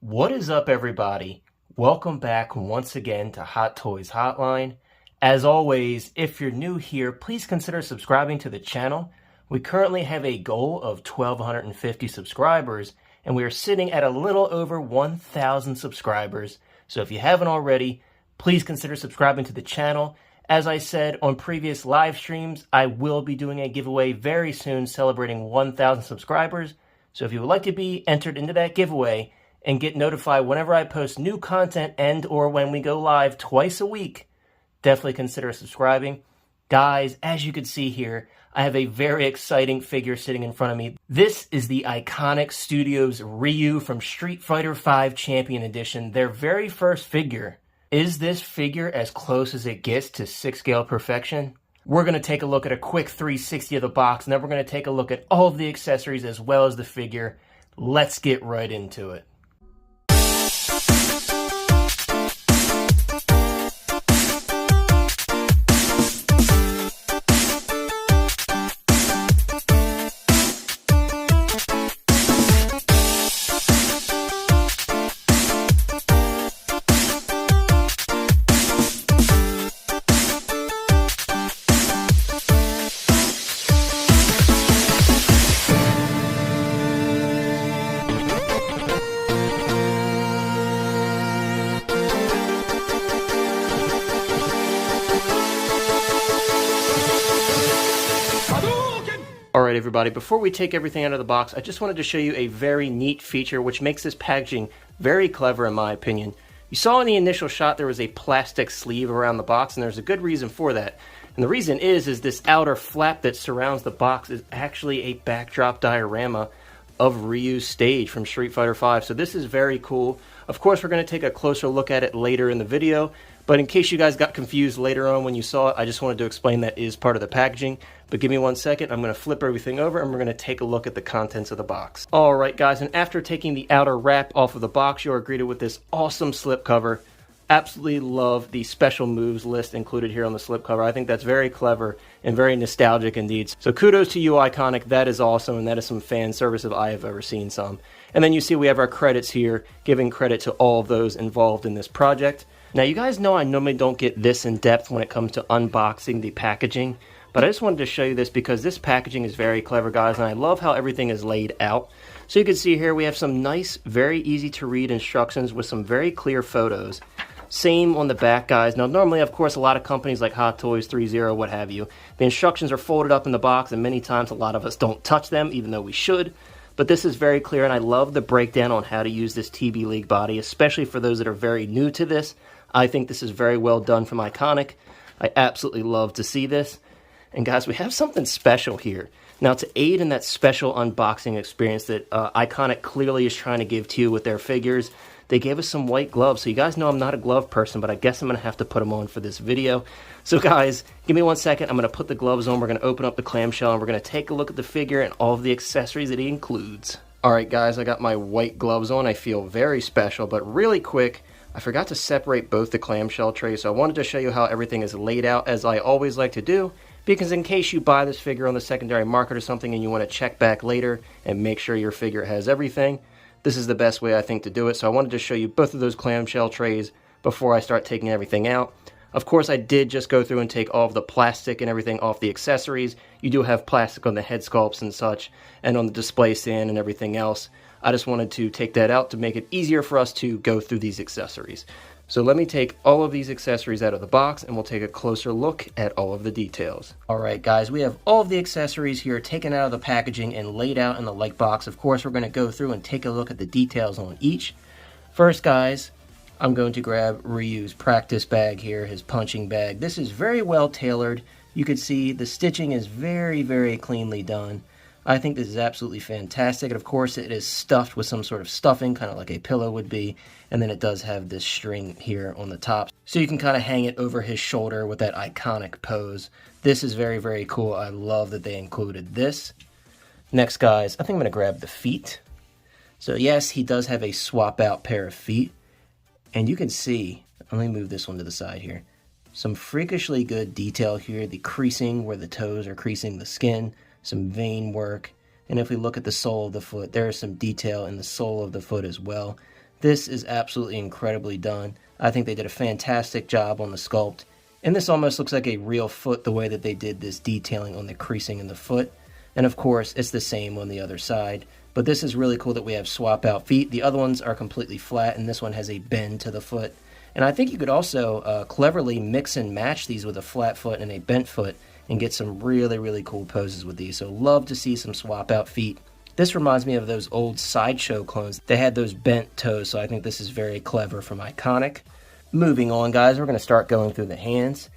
What is up, everybody? Welcome back once again to Hot Toys Hotline. As always, if you're new here, please consider subscribing to the channel. We currently have a goal of 1,250 subscribers, and we are sitting at a little over 1,000 subscribers. So if you haven't already, please consider subscribing to the channel. As I said on previous live streams, I will be doing a giveaway very soon celebrating 1,000 subscribers. So if you would like to be entered into that giveaway and get notified whenever I post new content and or when we go live twice a week, definitely consider subscribing. Guys, as you can see here, I have a very exciting figure sitting in front of me. This is the Iconiq Studios Ryu from Street Fighter V Champion Edition, their very first figure. Is this figure as close as it gets to 6-scale perfection? We're going to take a look at a quick 360 of the box, and then we're going to take a look at all of the accessories as well as the figure. Let's get right into it. Alright everybody, before we take everything out of the box, I just wanted to show you a very neat feature which makes this packaging very clever in my opinion. You saw in the initial shot there was a plastic sleeve around the box, and there's a good reason for that. And the reason is this outer flap that surrounds the box is actually a backdrop diorama of Ryu's stage from Street Fighter V. So this is very cool. Of course, we're going to take a closer look at it later in the video, but in case you guys got confused later on when you saw it, I just wanted to explain that is part of the packaging. But give me 1 second, I'm going to flip everything over and we're going to take a look at the contents of the box. Alright guys, and after taking the outer wrap off of the box, you are greeted with this awesome slipcover. Absolutely love the special moves list included here on the slipcover. I think that's very clever and very nostalgic indeed. So kudos to you, Iconiq. That is awesome, and that is some fan service if I have ever seen some. And then you see we have our credits here, giving credit to all of those involved in this project. Now you guys know I normally don't get this in depth when it comes to unboxing the packaging, but I just wanted to show you this because this packaging is very clever, guys, and I love how everything is laid out. So you can see here we have some nice, very easy to read instructions with some very clear photos. Same on the back, guys. Now normally, of course, a lot of companies like Hot Toys, 3.0, what have you, the instructions are folded up in the box, and many times a lot of us don't touch them, even though we should. But this is very clear, and I love the breakdown on how to use this TB League body, especially for those that are very new to this. I think this is very well done from Iconiq. I absolutely love to see this. And guys, we have something special here. Now, to aid in that special unboxing experience that Iconiq clearly is trying to give to you with their figures, they gave us some white gloves. So you guys know I'm not a glove person, but I guess I'm going to have to put them on for this video. So guys, give me 1 second. I'm going to put the gloves on. We're going to open up the clamshell, and we're going to take a look at the figure and all of the accessories that he includes. Alright guys, I got my white gloves on. I feel very special, but really quick, I forgot to separate both the clamshell trays, so I wanted to show you how everything is laid out, as I always like to do, because in case you buy this figure on the secondary market or something and you want to check back later and make sure your figure has everything, this is the best way I think to do it. So I wanted to show you both of those clamshell trays before I start taking everything out. Of course, I did just go through and take all of the plastic and everything off the accessories. You do have plastic on the head sculpts and such, and on the display stand and everything else. I just wanted to take that out to make it easier for us to go through these accessories. So let me take all of these accessories out of the box, and we'll take a closer look at all of the details. Alright guys, we have all of the accessories here taken out of the packaging and laid out in the light box. Of course, we're going to go through and take a look at the details on each. First guys, I'm going to grab Ryu's practice bag here, his punching bag. This is very well tailored. You can see the stitching is very, very cleanly done. I think this is absolutely fantastic, and of course it is stuffed with some sort of stuffing, kind of like a pillow would be, and then it does have this string here on the top, so you can kind of hang it over his shoulder with that Iconiq pose. This is very, very cool. I love that they included this. Next, guys, I think I'm going to grab the feet. So yes, he does have a swap out pair of feet, and you can see, let me move this one to the side here, some freakishly good detail here, the creasing where the toes are creasing the skin, some vein work, and if we look at the sole of the foot, there is some detail in the sole of the foot as well. This is absolutely incredibly done. I think they did a fantastic job on the sculpt. And this almost looks like a real foot the way that they did this detailing on the creasing in the foot. And of course, it's the same on the other side. But this is really cool that we have swap out feet. The other ones are completely flat, and this one has a bend to the foot. And I think you could also cleverly mix and match these with a flat foot and a bent foot and get some really, really cool poses with these. So love to see some swap out feet. This reminds me of those old Sideshow clones. They had those bent toes, so I think this is very clever from Iconiq. Moving on, guys, we're going to start going through the hands.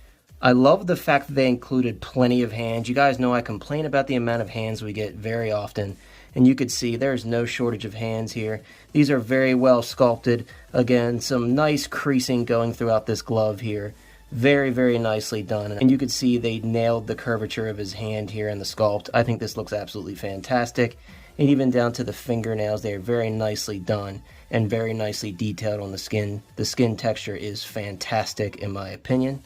I love the fact that they included plenty of hands. You guys know I complain about the amount of hands we get very often, and you could see there's no shortage of hands here. These are very well sculpted. Again, some nice creasing going throughout this glove here. Very, very nicely done. And you could see they nailed the curvature of his hand here in the sculpt. I think this looks absolutely fantastic. And even down to the fingernails, they are very nicely done and very nicely detailed on the skin. The skin texture is fantastic in my opinion.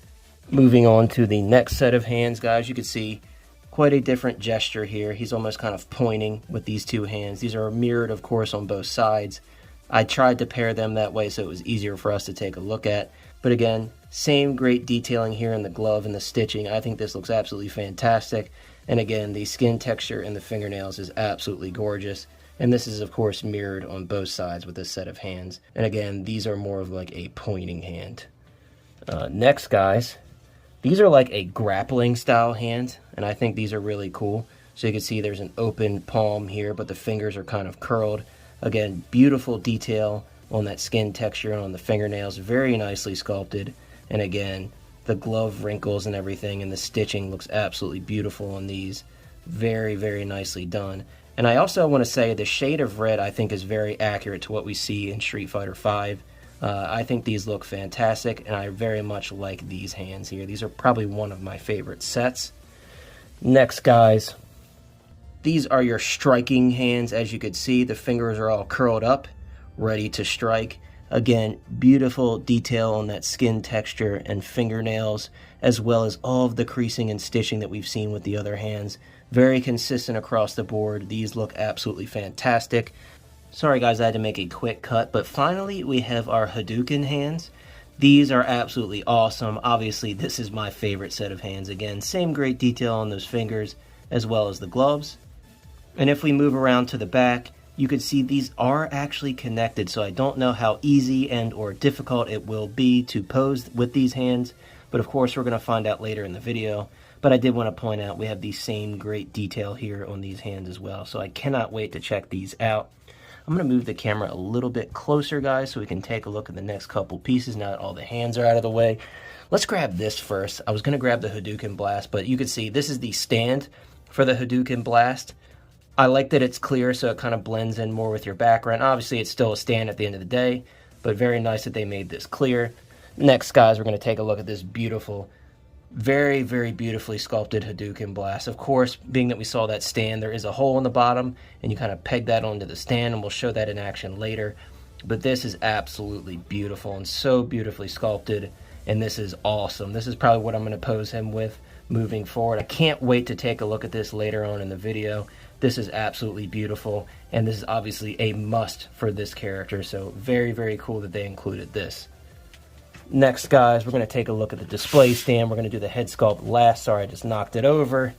Moving on to the next set of hands, guys, you can see quite a different gesture here. He's almost kind of pointing with these two hands. These are mirrored, of course, on both sides. I tried to pair them that way so it was easier for us to take a look at. But again, same great detailing here in the glove and the stitching. I think this looks absolutely fantastic. And again, the skin texture in the fingernails is absolutely gorgeous. And this is, of course, mirrored on both sides with this set of hands. And again, these are more of like a pointing hand. Next, guys, these are like a grappling style hand. And I think these are really cool. So you can see there's an open palm here, but the fingers are kind of curled. Again, beautiful detail on that skin texture and on the fingernails. Very nicely sculpted. And again, the glove wrinkles and everything and the stitching looks absolutely beautiful on these. Very, very nicely done. And I also want to say the shade of red I think is very accurate to what we see in Street Fighter V. I think these look fantastic, and I very much like these hands here. These are probably one of my favorite sets. Next, guys, these are your striking hands. As you can see, the fingers are all curled up, ready to strike. Again, beautiful detail on that skin texture and fingernails, as well as all of the creasing and stitching that we've seen with the other hands. Very consistent across the board. These look absolutely fantastic. Sorry guys, I had to make a quick cut, but finally we have our Hadouken hands. These are absolutely awesome. Obviously, this is my favorite set of hands. Again, same great detail on those fingers as well as the gloves. And if we move around to the back, you can see these are actually connected, so I don't know how easy and or difficult it will be to pose with these hands, but of course we're going to find out later in the video. But I did want to point out we have the same great detail here on these hands as well, so I cannot wait to check these out. I'm going to move the camera a little bit closer, guys, so we can take a look at the next couple pieces now that all the hands are out of the way. Let's grab this first. I was going to grab the Hadouken Blast, but you can see this is the stand for the Hadouken Blast. I like that it's clear, so it kind of blends in more with your background. Obviously, it's still a stand at the end of the day, but very nice that they made this clear. Next, guys, we're going to take a look at this beautiful, very, very beautifully sculpted Hadouken Blast. Of course, being that we saw that stand, there is a hole in the bottom, and you kind of peg that onto the stand, and we'll show that in action later. But this is absolutely beautiful and so beautifully sculpted, and this is awesome. This is probably what I'm going to pose him with moving forward. I can't wait to take a look at this later on in the video. This is absolutely beautiful, and this is obviously a must for this character, so very, very cool that they included this. Next, guys, we're going to take a look at the display stand. We're going to do the head sculpt last. Sorry, I just knocked it over.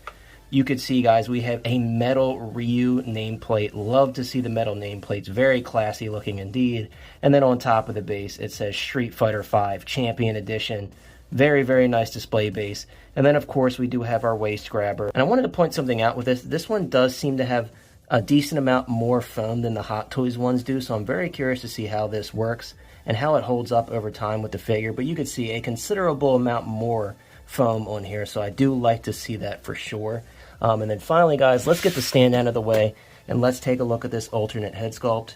You could see, guys, we have a metal Ryu nameplate. Love to see the metal nameplates. Very classy looking indeed. And then on top of the base, it says Street Fighter V Champion Edition. Very, very nice display base. And then, of course, we do have our waist grabber. And I wanted to point something out with this. This one does seem to have a decent amount more foam than the Hot Toys ones do, so I'm very curious to see how this works and how it holds up over time with the figure. But you could see a considerable amount more foam on here, so I do like to see that for sure. And then finally, guys, let's get the stand out of the way, and let's take a look at this alternate head sculpt.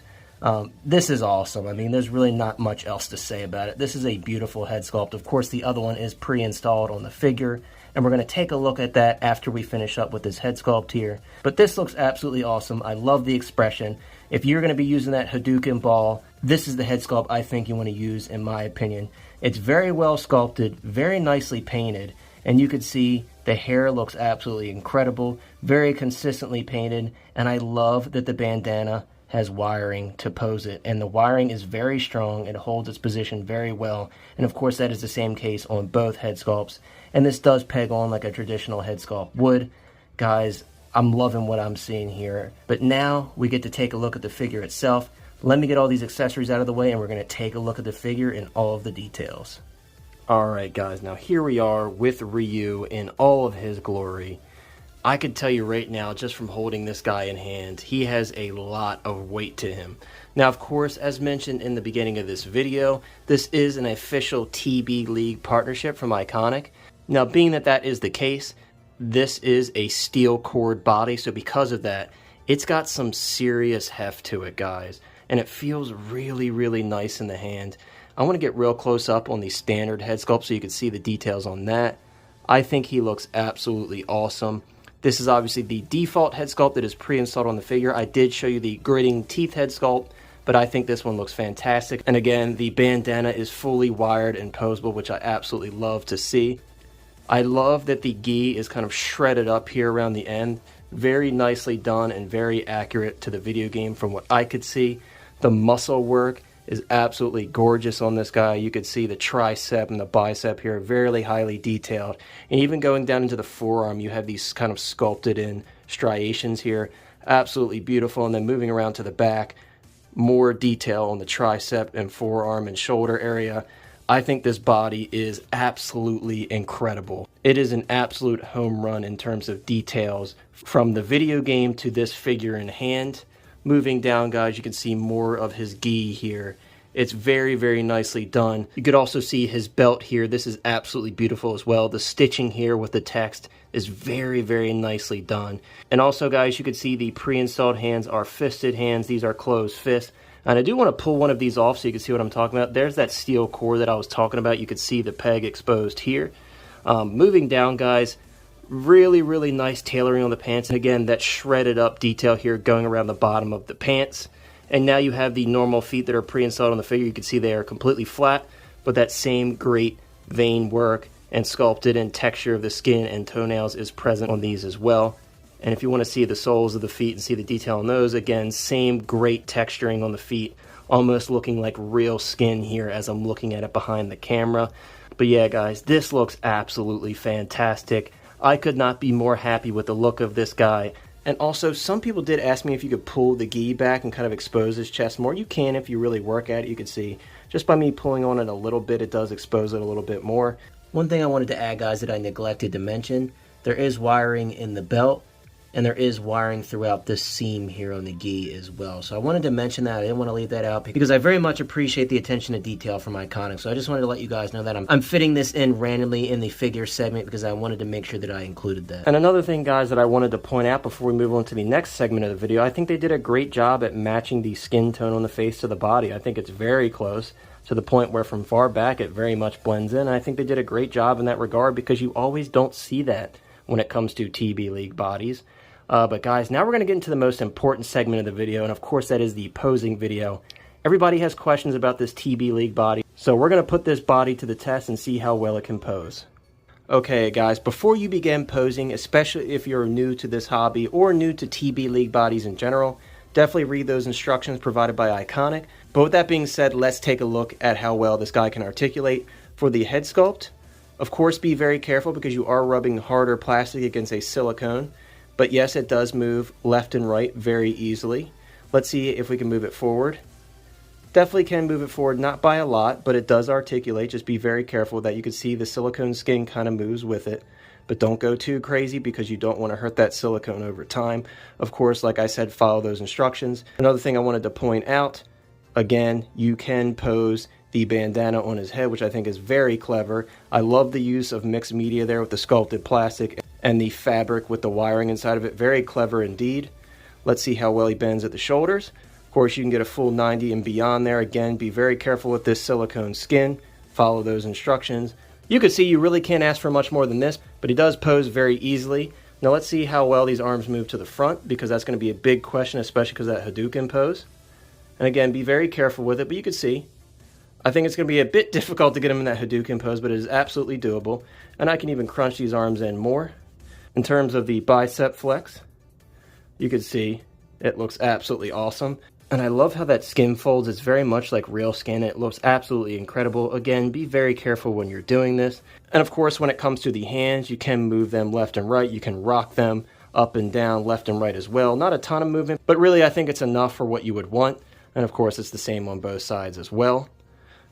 This is awesome. I mean, there's really not much else to say about it. This is a beautiful head sculpt. Of course, the other one is pre-installed on the figure, and we're going to take a look at that after we finish up with this head sculpt here. But this looks absolutely awesome. I love the expression. If you're going to be using that Hadouken ball, this is the head sculpt I think you want to use, in my opinion. It's very well sculpted, very nicely painted, and you can see the hair looks absolutely incredible, very consistently painted, and I love that the bandana has wiring to pose it, and the wiring is very strong. It holds its position very well, and of course that is the same case on both head sculpts, and this does peg on like a traditional head sculpt would. Guys, I'm loving what I'm seeing here. But now we get to take a look at the figure itself. Let me get all these accessories out of the way, and we're going to take a look at the figure in all of the details. Alright guys, now here we are with Ryu in all of his glory. I could tell you right now, just from holding this guy in hand, he has a lot of weight to him. Now, of course, as mentioned in the beginning of this video, this is an official TB League partnership from Iconiq. Now, being that that is the case, this is a steel cord body, so because of that, it's got some serious heft to it, guys. And it feels really, really nice in the hand. I want to get real close up on the standard head sculpt so you can see the details on that. I think he looks absolutely awesome. This is obviously the default head sculpt that is pre-installed on the figure. I did show you the gritting teeth head sculpt, but I think this one looks fantastic. And again, the bandana is fully wired and posable, which I absolutely love to see. I love that the gi is kind of shredded up here around the end. Very nicely done and very accurate to the video game from what I could see. The muscle work is absolutely gorgeous on this guy. You could see the tricep and the bicep here, very highly detailed. And even going down into the forearm, you have these kind of sculpted in striations here. Absolutely beautiful. And then moving around to the back, more detail on the tricep and forearm and shoulder area. I think this body is absolutely incredible. It is an absolute home run in terms of details from the video game to this figure in hand. Moving down, guys, you can see more of his gi here. It's very, very nicely done. You could also see his belt here. This is absolutely beautiful as well. The stitching here with the text is very, very nicely done. And also, guys, you can see the pre-installed hands are fisted hands. These are closed fists. And I do want to pull one of these off so you can see what I'm talking about. There's that steel core that I was talking about. You could see the peg exposed here. Moving down, guys, really, really nice tailoring on the pants. And again, that shredded up detail here going around the bottom of the pants. And now you have the normal feet that are pre-installed on the figure. You can see they are completely flat, but that same great vein work and sculpted in texture of the skin and toenails is present on these as well. And if you want to see the soles of the feet and see the detail on those, again, same great texturing on the feet, almost looking like real skin here as I'm looking at it behind the camera. But yeah, guys, this looks absolutely fantastic. I could not be more happy with the look of this guy. And also, some people did ask me if you could pull the gi back and kind of expose his chest more. You can if you really work at it. You can see just by me pulling on it a little bit, it does expose it a little bit more. One thing I wanted to add, guys, that I neglected to mention, there is wiring in the belt. And there is wiring throughout this seam here on the gi as well. So I wanted to mention that. I didn't want to leave that out because I very much appreciate the attention to detail from Iconiq. So I just wanted to let you guys know that I'm fitting this in randomly in the figure segment because I wanted to make sure that I included that. And another thing, guys, that I wanted to point out before we move on to the next segment of the video, I think they did a great job at matching the skin tone on the face to the body. I think it's very close to the point where from far back it very much blends in. And I think they did a great job in that regard because you always don't see that when it comes to TB League bodies. But guys, now we're going to get into the most important segment of the video, and of course that is the posing video. Everybody has questions about this TB League body, so we're going to put this body to the test and see how well it can pose. Okay guys, before you begin posing, especially if you're new to this hobby or new to TB League bodies in general, definitely read those instructions provided by Iconiq. But with that being said, let's take a look at how well this guy can articulate. For the head sculpt, of course be very careful because you are rubbing harder plastic against a silicone. But yes, it does move left and right very easily. Let's see if we can move it forward. Definitely can move it forward, not by a lot, but it does articulate. Just be very careful that you can see the silicone skin kind of moves with it. But don't go too crazy because you don't want to hurt that silicone over time. Of course, like I said, follow those instructions. Another thing I wanted to point out, again, you can pose the bandana on his head, which I think is very clever. I love the use of mixed media there with the sculpted plastic and the fabric with the wiring inside of it. Very clever indeed. Let's see how well he bends at the shoulders. Of course, you can get a full 90 and beyond there. Again, be very careful with this silicone skin. Follow those instructions. You can see you really can't ask for much more than this, but he does pose very easily. Now let's see how well these arms move to the front, because that's going to be a big question, especially because of that Hadouken pose. And again, be very careful with it, but you can see I think it's going to be a bit difficult to get him in that Hadouken pose, but it is absolutely doable. And I can even crunch these arms in more. In terms of the bicep flex, you can see it looks absolutely awesome. And I love how that skin folds. It's very much like real skin. It looks absolutely incredible. Again, be very careful when you're doing this. And of course, when it comes to the hands, you can move them left and right. You can rock them up and down, left and right as well. Not a ton of movement, but really I think it's enough for what you would want. And of course, it's the same on both sides as well.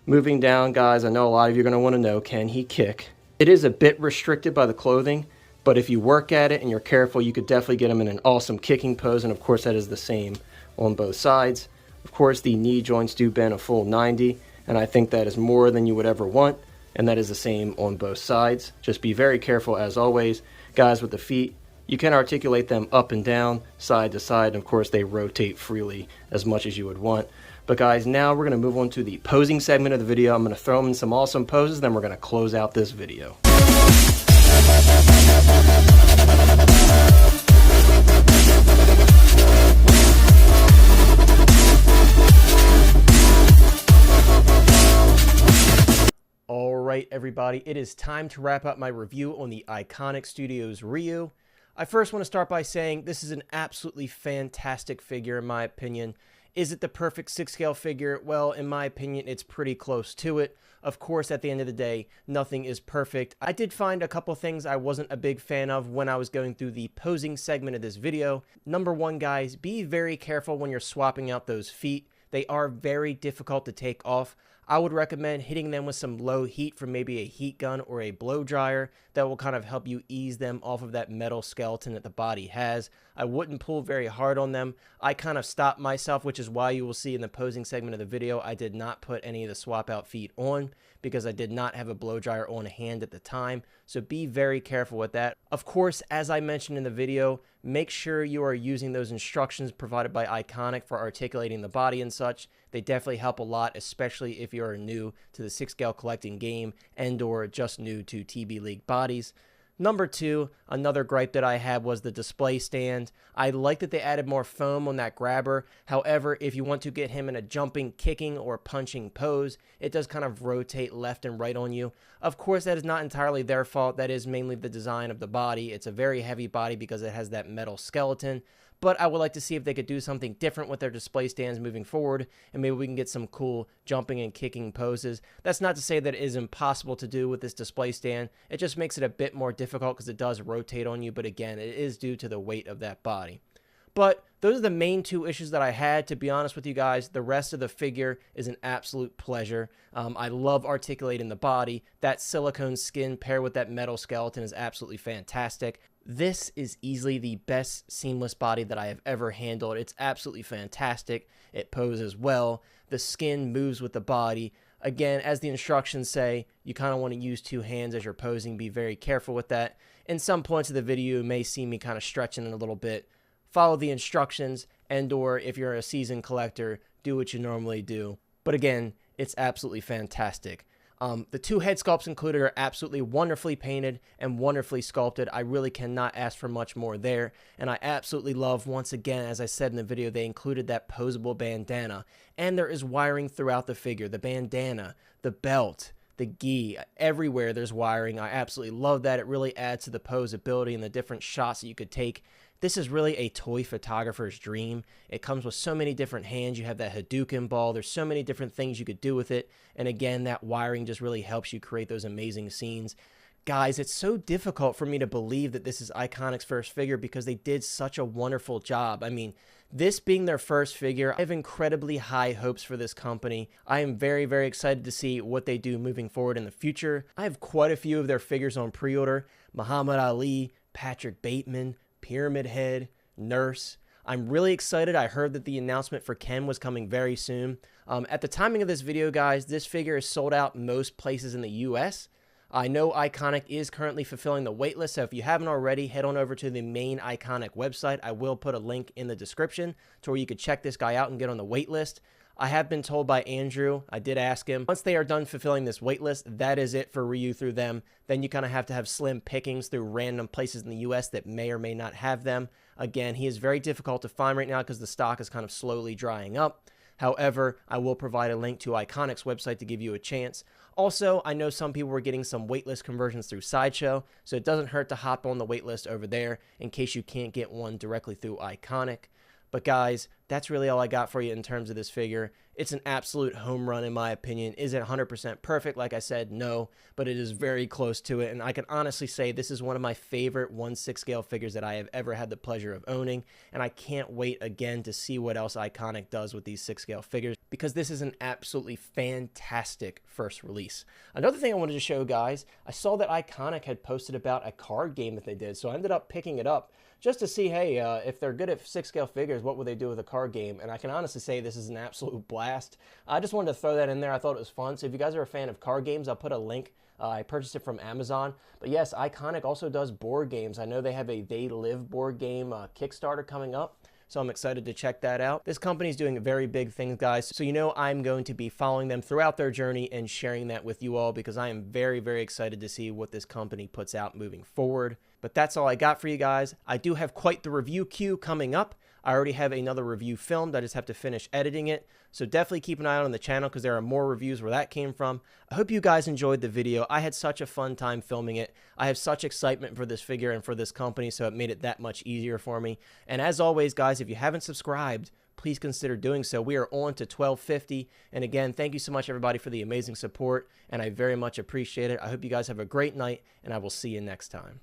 Moving down, guys, I know a lot of you are going to want to know, can he kick? It is a bit restricted by the clothing, but if you work at it and you're careful, you could definitely get him in an awesome kicking pose. And of course, that is the same on both sides. Of course, the knee joints do bend a full 90, and I think that is more than you would ever want, and that is the same on both sides. Just be very careful as always. Guys, with the feet, you can articulate them up and down, side to side, and of course they rotate freely as much as you would want. But guys, now we're going to move on to the posing segment of the video. I'm going to throw them in some awesome poses, then we're going to close out this video. Alright everybody, it is time to wrap up my review on the Iconiq Studios Ryu. I first want to start by saying this is an absolutely fantastic figure in my opinion. Is it the perfect 6-scale figure? Well, in my opinion, it's pretty close to it. Of course, at the end of the day, nothing is perfect. I did find a couple things I wasn't a big fan of when I was going through the posing segment of this video. Number one, guys, be very careful when you're swapping out those feet. They are very difficult to take off. I would recommend hitting them with some low heat from maybe a heat gun or a blow dryer. That will kind of help you ease them off of that metal skeleton that the body has. I wouldn't pull very hard on them. I kind of stopped myself, which is why you will see in the posing segment of the video, I did not put any of the swap out feet on because I did not have a blow dryer on hand at the time. So be very careful with that. Of course, as I mentioned in the video, make sure you are using those instructions provided by Iconiq for articulating the body and such. They definitely help a lot, especially if you're new to the 6-scale collecting game and or just new to TB League bodies. Number two, another gripe that I had was the display stand. I like that they added more foam on that grabber. However, if you want to get him in a jumping, kicking, or punching pose, it does kind of rotate left and right on you. Of course, that is not entirely their fault. That is mainly the design of the body. It's a very heavy body because it has that metal skeleton. But I would like to see if they could do something different with their display stands moving forward, and maybe we can get some cool jumping and kicking poses. That's not to say that it is impossible to do with this display stand. It just makes it a bit more difficult because it does rotate on you, but again, it is due to the weight of that body. But those are the main two issues that I had, to be honest with you guys. The rest of the figure is an absolute pleasure. I love articulating the body. That silicone skin paired with that metal skeleton is absolutely fantastic. This is easily the best seamless body that I have ever handled. It's absolutely fantastic. It poses well. The skin moves with the body. Again, as the instructions say, you kind of want to use two hands as you're posing. Be very careful with that. In some points of the video, you may see me kind of stretching it a little bit. Follow the instructions, and or if you're a seasoned collector, do what you normally do. But again, it's absolutely fantastic. The two head sculpts included are absolutely wonderfully painted and wonderfully sculpted. I really cannot ask for much more there. And I absolutely love, once again, as I said in the video, they included that posable bandana. And there is wiring throughout the figure. The bandana, the belt, the gi, everywhere there's wiring. I absolutely love that. It really adds to the posability and the different shots that you could take. This is really a toy photographer's dream. It comes with so many different hands. You have that Hadouken ball. There's so many different things you could do with it. And again, that wiring just really helps you create those amazing scenes. Guys, it's so difficult for me to believe that this is Iconiq's first figure because they did such a wonderful job. I mean, this being their first figure, I have incredibly high hopes for this company. I am very, very excited to see what they do moving forward in the future. I have quite a few of their figures on pre-order. Muhammad Ali, Patrick Bateman, Pyramid Head, Nurse. I'm really excited. I heard that the announcement for Ken was coming very soon. At the timing of this video, guys, this figure is sold out most places in the US. I know Iconiq is currently fulfilling the waitlist, so if you haven't already, head on over to the main Iconiq website. I will put a link in the description to where you could check this guy out and get on the waitlist. I have been told by Andrew, I did ask him, once they are done fulfilling this waitlist, that is it for Ryu through them. Then you kind of have to have slim pickings through random places in the US that may or may not have them. Again, he is very difficult to find right now because the stock is kind of slowly drying up. However, I will provide a link to Iconiq's website to give you a chance. Also, I know some people were getting some waitlist conversions through Sideshow, so it doesn't hurt to hop on the waitlist over there in case you can't get one directly through Iconiq. But guys, that's really all I got for you in terms of this figure. It's an absolute home run in my opinion. Is it 100% perfect? Like I said, no, but it is very close to it. And I can honestly say this is one of my favorite 1/6 scale figures that I have ever had the pleasure of owning. And I can't wait again to see what else Iconiq does with these 6 scale figures, because this is an absolutely fantastic first release. Another thing I wanted to show guys, I saw that Iconiq had posted about a card game that they did. So I ended up picking it up just to see, hey, if they're good at 6 scale figures, what would they do with a card game? And I can honestly say this is an absolute blast. I just wanted to throw that in there. I thought it was fun. So if you guys are a fan of card games, I'll put a link. I purchased it from Amazon. But yes, Iconiq also does board games. I know they have a They Live board game Kickstarter coming up. So I'm excited to check that out. This company is doing very big things, guys. So you know I'm going to be following them throughout their journey and sharing that with you all, because I am very, very excited to see what this company puts out moving forward. But that's all I got for you guys. I do have quite the review queue coming up. I already have another review filmed. I just have to finish editing it. So definitely keep an eye out on the channel, because there are more reviews where that came from. I hope you guys enjoyed the video. I had such a fun time filming it. I have such excitement for this figure and for this company, so it made it that much easier for me. And as always, guys, if you haven't subscribed, please consider doing so. We are on to 1250. And again, thank you so much, everybody, for the amazing support, and I very much appreciate it. I hope you guys have a great night, and I will see you next time.